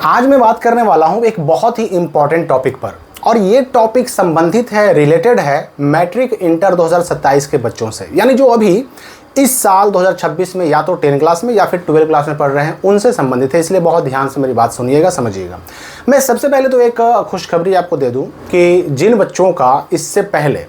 आज मैं बात करने वाला हूं एक बहुत ही इंपॉर्टेंट टॉपिक पर, और ये टॉपिक संबंधित है, रिलेटेड है मैट्रिक इंटर 2027 के बच्चों से, यानी जो अभी इस साल 2026 में या तो 10 क्लास में या फिर 12 क्लास में पढ़ रहे हैं, उनसे संबंधित है। इसलिए बहुत ध्यान से मेरी बात सुनिएगा, समझिएगा। मैं सबसे पहले तो एक खुशखबरी आपको दे दूं कि जिन बच्चों का इससे पहले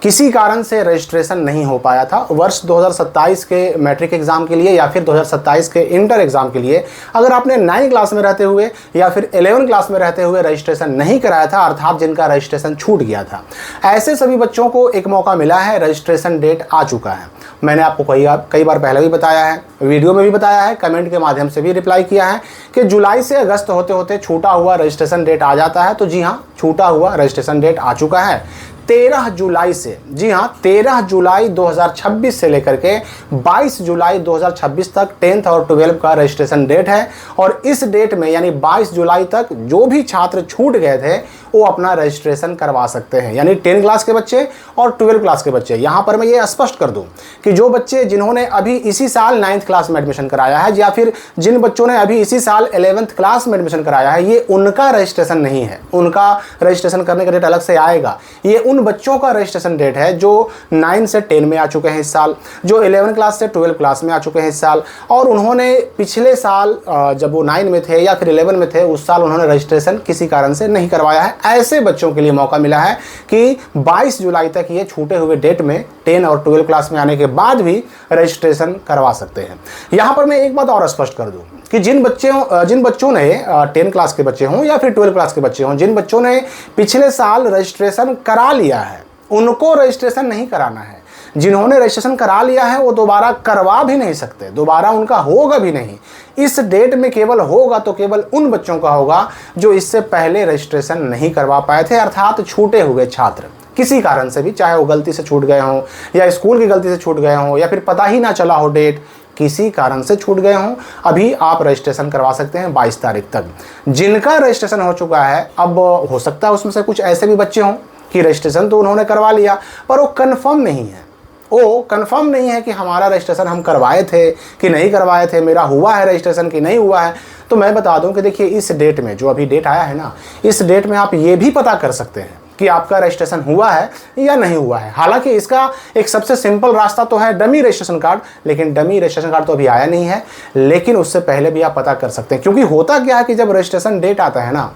किसी कारण से रजिस्ट्रेशन नहीं हो पाया था वर्ष 2027 के मैट्रिक एग्ज़ाम के लिए या फिर 2027 के इंटर एग्ज़ाम के लिए, अगर आपने 9 क्लास में रहते हुए या फिर 11 क्लास में रहते हुए रजिस्ट्रेशन नहीं कराया था, अर्थात जिनका रजिस्ट्रेशन छूट गया था, ऐसे सभी बच्चों को एक मौका मिला है। रजिस्ट्रेशन डेट आ चुका है। मैंने आपको कई बार पहले भी बताया है, वीडियो में भी बताया है, कमेंट के माध्यम से भी रिप्लाई किया है कि जुलाई से अगस्त होते होते छूटा हुआ रजिस्ट्रेशन डेट आ जाता है। तो जी हाँ, छूटा हुआ रजिस्ट्रेशन डेट आ चुका है 13 जुलाई से। जी हाँ, 13 जुलाई 2026 से लेकर के 22 जुलाई 2026 तक 10th और 12 का रजिस्ट्रेशन डेट है। और इस डेट में यानी 22 जुलाई तक जो भी छात्र छूट गए थे वो अपना रजिस्ट्रेशन करवा सकते हैं, यानी 10 क्लास के बच्चे और 12 क्लास के बच्चे। यहाँ पर मैं ये स्पष्ट कर दूँ कि जो बच्चे जिन्होंने अभी इसी साल 9th क्लास में एडमिशन कराया है या फिर जिन बच्चों ने अभी इसी साल 11th क्लास में एडमिशन कराया है, ये उनका रजिस्ट्रेशन नहीं है। उनका रजिस्ट्रेशन करने का डेट अलग से आएगा। ये उन बच्चों का रजिस्ट्रेशन डेट है जो 9 से 10 में आ चुके हैं इस साल, जो 11 क्लास से 12 क्लास में आ चुके हैं इस साल, और उन्होंने पिछले साल जब वो 9 में थे या फिर 11 में थे, उस साल उन्होंने रजिस्ट्रेशन किसी कारण से नहीं करवाया है। ऐसे बच्चों के लिए मौका मिला है कि 22 जुलाई तक ये छूटे हुए डेट में 10 और 12 क्लास में आने के बाद भी रजिस्ट्रेशन करवा सकते हैं। यहाँ पर मैं एक बात और स्पष्ट कर दूँ कि जिन बच्चों ने 10 क्लास के बच्चे हों या फिर 12 क्लास के बच्चे हों, जिन बच्चों ने पिछले साल रजिस्ट्रेशन करा लिया है, उनको रजिस्ट्रेशन नहीं कराना है। जिन्होंने रजिस्ट्रेशन करा लिया है वो दोबारा करवा भी नहीं सकते, दोबारा उनका होगा भी नहीं। इस डेट में केवल होगा तो केवल उन बच्चों का होगा जो इससे पहले रजिस्ट्रेशन नहीं करवा पाए थे, अर्थात छूटे हुए छात्र किसी कारण से भी, चाहे वो गलती से छूट गए हों या स्कूल की गलती से छूट गए हों या फिर पता ही ना चला हो डेट, किसी कारण से छूट गए हों, अभी आप रजिस्ट्रेशन करवा सकते हैं 22 तारीख तक। जिनका रजिस्ट्रेशन हो चुका है, अब हो सकता है उसमें से कुछ ऐसे भी बच्चे हों कि रजिस्ट्रेशन तो उन्होंने करवा लिया पर वो कंफर्म नहीं है। वो कंफर्म नहीं है कि हमारा रजिस्ट्रेशन हम करवाए थे कि नहीं करवाए थे, मेरा हुआ है रजिस्ट्रेशन कि नहीं हुआ है। तो मैं बता दूं कि देखिए, इस डेट में जो अभी डेट आया है ना, इस डेट में आप ये भी पता कर सकते हैं कि आपका रजिस्ट्रेशन हुआ है या नहीं हुआ है। हालांकि इसका एक सबसे सिंपल रास्ता तो है डमी रजिस्ट्रेशन कार्ड, लेकिन डमी रजिस्ट्रेशन कार्ड तो अभी आया नहीं है, लेकिन उससे पहले भी आप पता कर सकते हैं। क्योंकि होता क्या है कि जब रजिस्ट्रेशन डेट आता है ना,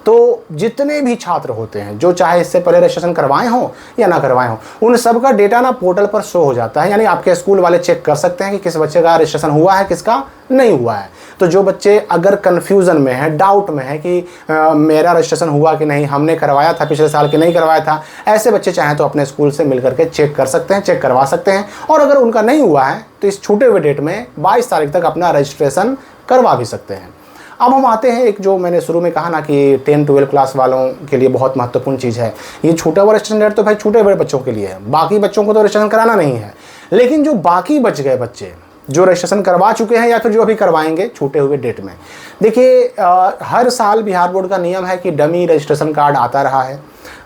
तो जितने भी छात्र होते हैं जो चाहे इससे पहले रजिस्ट्रेशन करवाए हों या ना करवाए हों, उन सब का डेटा ना पोर्टल पर शो हो जाता है। यानी आपके स्कूल वाले चेक कर सकते हैं कि किस बच्चे का रजिस्ट्रेशन हुआ है, किसका नहीं हुआ है। तो जो बच्चे अगर कन्फ्यूज़न में है, डाउट में है कि मेरा रजिस्ट्रेशन हुआ कि नहीं, हमने करवाया था पिछले साल कि नहीं करवाया था, ऐसे बच्चे चाहें तो अपने स्कूल से मिल करके चेक कर सकते हैं, चेक करवा सकते हैं। और अगर उनका नहीं हुआ है तो इस छूटे हुए डेट में 22 तारीख तक अपना रजिस्ट्रेशन करवा भी सकते हैं। अब हम आते हैं, एक जो मैंने शुरू में कहा ना कि 10-12 क्लास वालों के लिए बहुत महत्वपूर्ण चीज़ है, ये छूटा हुआ रजिस्ट्रेशन डेट तो भाई छूटे हुए बच्चों के लिए है, बाकी बच्चों को तो रजिस्ट्रेशन कराना नहीं है। लेकिन जो बाकी बच गए बच्चे जो रजिस्ट्रेशन करवा चुके हैं या फिर जो अभी करवाएंगे छूटे हुए डेट में, देखिए हर साल बिहार बोर्ड का नियम है कि डमी रजिस्ट्रेशन कार्ड आता रहा है,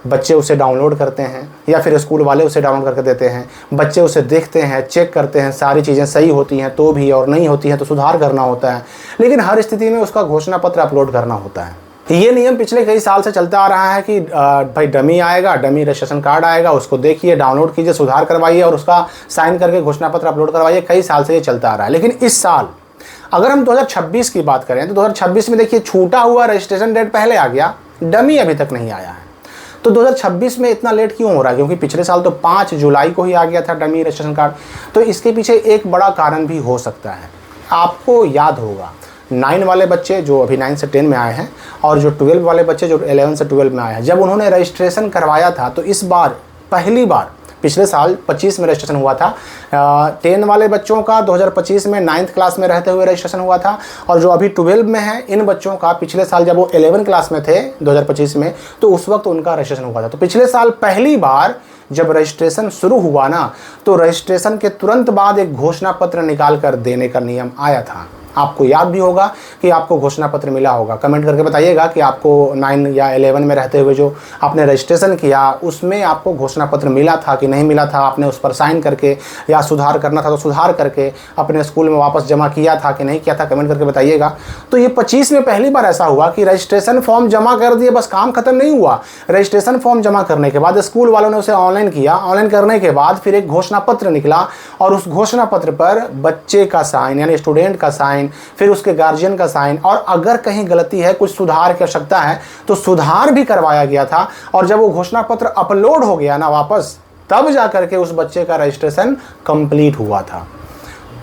बच्चे उसे डाउनलोड करते हैं या फिर स्कूल वाले उसे डाउनलोड करके देते हैं, बच्चे उसे देखते हैं, चेक करते हैं, सारी चीज़ें सही होती हैं तो भी, और नहीं होती हैं तो सुधार करना होता है। लेकिन हर स्थिति में उसका घोषणा पत्र अपलोड करना होता है। ये नियम पिछले कई साल से चलता आ रहा है कि भाई डमी आएगा, डमी रजिस्ट्रेशन कार्ड आएगा, उसको देखिए, डाउनलोड कीजिए, सुधार करवाइए और उसका साइन करके घोषणा पत्र अपलोड करवाइए। कई साल से ये चलता आ रहा है। लेकिन इस साल अगर हम 2026 की बात करें तो 2026 में देखिए, छूटा हुआ रजिस्ट्रेशन डेट पहले आ गया, डमी अभी तक नहीं आया है। तो 2026 में इतना लेट क्यों हो रहा है? क्योंकि पिछले साल तो 5 जुलाई को ही आ गया था डमी रजिस्ट्रेशन कार्ड। तो इसके पीछे एक बड़ा कारण भी हो सकता है। आपको याद होगा 9 वाले बच्चे जो अभी 9 से 10 में आए हैं और जो 12 वाले बच्चे जो 11 से 12 में आए हैं, जब उन्होंने रजिस्ट्रेशन करवाया था तो इस बार पहली बार पिछले साल 25 में रजिस्ट्रेशन हुआ था। 10 वाले बच्चों का 2025 में 9th क्लास में रहते हुए रजिस्ट्रेशन हुआ था, और जो अभी 12 में है इन बच्चों का पिछले साल जब वो 11 क्लास में थे 2025 में, तो उस वक्त उनका रजिस्ट्रेशन हुआ था। तो पिछले साल पहली बार जब रजिस्ट्रेशन शुरू हुआ ना, तो रजिस्ट्रेशन के तुरंत बाद एक घोषणा पत्र निकाल कर देने का नियम आया था आपको याद भी होगा कि आपको घोषणा पत्र मिला होगा। कमेंट करके बताइएगा कि आपको 9 या 11 में रहते हुए जो आपने रजिस्ट्रेशन किया उसमें आपको घोषणा पत्र मिला था कि नहीं मिला था, आपने उस पर साइन करके या सुधार करना था तो सुधार करके अपने स्कूल में वापस जमा किया था कि नहीं किया था, कमेंट करके बताइएगा। तो ये 25 में पहली बार ऐसा हुआ कि रजिस्ट्रेशन फॉर्म जमा कर दिए, बस काम खत्म नहीं हुआ। रजिस्ट्रेशन फॉर्म जमा करने के बाद स्कूल वालों ने उसे ऑनलाइन किया, ऑनलाइन करने के बाद फिर एक घोषणा पत्र निकला और उस घोषणा पत्र पर बच्चे का साइन यानी स्टूडेंट का साइन, फिर उसके गार्जियन का साइन, और अगर कहीं गलती है, कुछ सुधार की आवश्यकता है तो सुधार भी करवाया गया था। और जब वो घोषणा पत्र अपलोड हो गया ना वापस, तब जाकर के उस बच्चे का रजिस्ट्रेशन कंप्लीट हुआ था।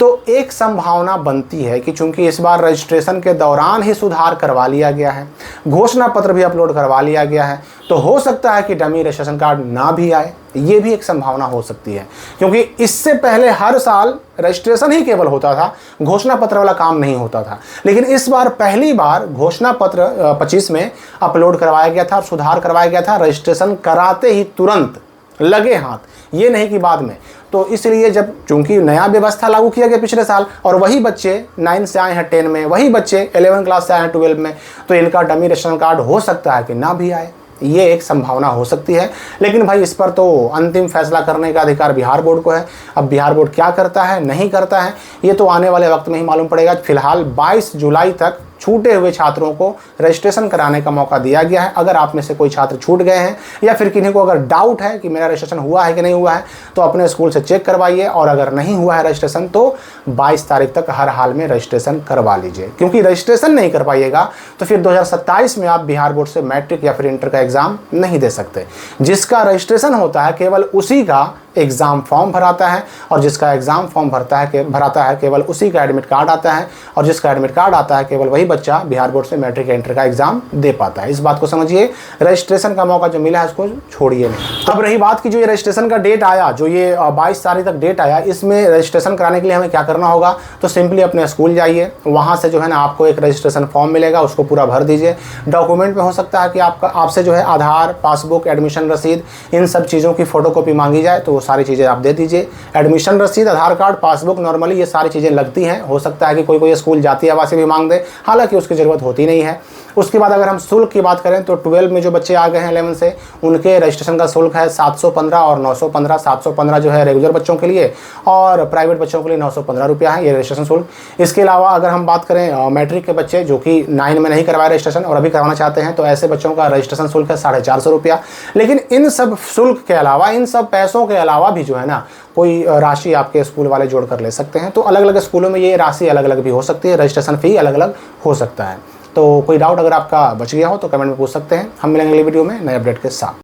तो एक संभावना बनती है कि चूंकि इस बार रजिस्ट्रेशन के दौरान ही सुधार करवा लिया गया है, घोषणा पत्र भी अपलोड करवा लिया गया है, तो हो सकता है कि डमी रजिस्ट्रेशन कार्ड ना भी आए। ये भी एक संभावना हो सकती है, क्योंकि इससे पहले हर साल रजिस्ट्रेशन ही केवल होता था, घोषणा पत्र वाला काम नहीं होता था। लेकिन इस बार पहली बार घोषणा पत्र 25 में अपलोड करवाया गया था, सुधार करवाया गया था, रजिस्ट्रेशन कराते ही तुरंत लगे हाथ, ये नहीं कि बाद में। तो इसलिए जब चूंकि नया व्यवस्था लागू किया गया पिछले साल और वही बच्चे 9 से आए हैं 10 में, वही बच्चे 11 क्लास से आए हैं 12 में, तो इनका डमी रजिस्ट्रेशन कार्ड हो सकता है कि ना भी आए। ये एक संभावना हो सकती है। लेकिन भाई इस पर तो अंतिम फैसला करने का अधिकार बिहार बोर्ड को है। अब बिहार बोर्ड क्या करता है नहीं करता है ये तो आने वाले वक्त में ही मालूम पड़ेगा। फिलहाल 22 जुलाई तक छूटे हुए छात्रों को रजिस्ट्रेशन कराने का मौका दिया गया है। अगर आप में से कोई छात्र छूट गए हैं या फिर किन्हीं को अगर डाउट है कि मेरा रजिस्ट्रेशन हुआ है कि नहीं हुआ है, तो अपने स्कूल से चेक करवाइए, और अगर नहीं हुआ है रजिस्ट्रेशन तो 22 तारीख तक हर हाल में रजिस्ट्रेशन करवा लीजिए। क्योंकि रजिस्ट्रेशन नहीं कर पाइएगा तो फिर 2027 में आप बिहार बोर्ड से मैट्रिक या फिर इंटर का एग्ज़ाम नहीं दे सकते। जिसका रजिस्ट्रेशन होता है केवल उसी का एग्ज़ाम फॉर्म भराता है, और जिसका एग्ज़ाम फॉर्म भराता है केवल उसी का एडमिट कार्ड आता है, और जिसका एडमिट कार्ड आता है केवल वही बच्चा बिहार बोर्ड से मैट्रिक या इंटर का एग्ज़ाम दे पाता है। इस बात को समझिए, रजिस्ट्रेशन का मौका जो मिला है उसको छोड़िए नहीं। अब रही बात की जो ये रजिस्ट्रेशन का डेट आया, जो ये 22 तारीख तक डेट आया, इसमें रजिस्ट्रेशन कराने के लिए हमें क्या करना होगा, तो सिंपली अपने स्कूल जाइए, वहाँ से जो है ना आपको एक रजिस्ट्रेशन फॉर्म मिलेगा, उसको पूरा भर दीजिए। डॉक्यूमेंट में हो सकता है कि आपसे जो है आधार, पासबुक, एडमिशन रसीद, इन सब चीज़ों की फ़ोटोकॉपी मांगी जाए, तो सारी चीज़ें आप दे दीजिए। एडमिशन रसीद, आधार कार्ड, पासबुक, नॉर्मली ये सारी चीज़ें लगती हैं। हो सकता है कि कोई स्कूल जाती आवासीय भी मांग दे, हालांकि उसकी ज़रूरत होती नहीं है। उसके बाद अगर हम शुल्क की बात करें तो 12 में जो बच्चे आ गए हैं 11 से, उनके रजिस्ट्रेशन का शुल्क है 715 और 915। 715 जो है रेगुलर बच्चों के लिए, और प्राइवेट बच्चों के लिए 915 रुपया है ये रजिस्ट्रेशन शुल्क। इसके अलावा अगर हम बात करें मैट्रिक के बच्चे जो कि 9 में नहीं करवाए रजिस्ट्रेशन और अभी करवाना चाहते हैं, तो ऐसे बच्चों का रजिस्ट्रेशन शुल्क है 450 रुपया। लेकिन इन सब शुल्क के अलावा, इन सब पैसों के अलावा भी जो है ना कोई राशि आपके स्कूल वाले जोड़ कर ले सकते हैं। तो अलग अलग स्कूलों में ये राशि अलग अलग भी हो सकती है, रजिस्ट्रेशन फ़ी अलग अलग हो सकता है। तो कोई डाउट अगर आपका बच गया हो तो कमेंट में पूछ सकते हैं। हम मिलेंगे अगली वीडियो में नए अपडेट के साथ।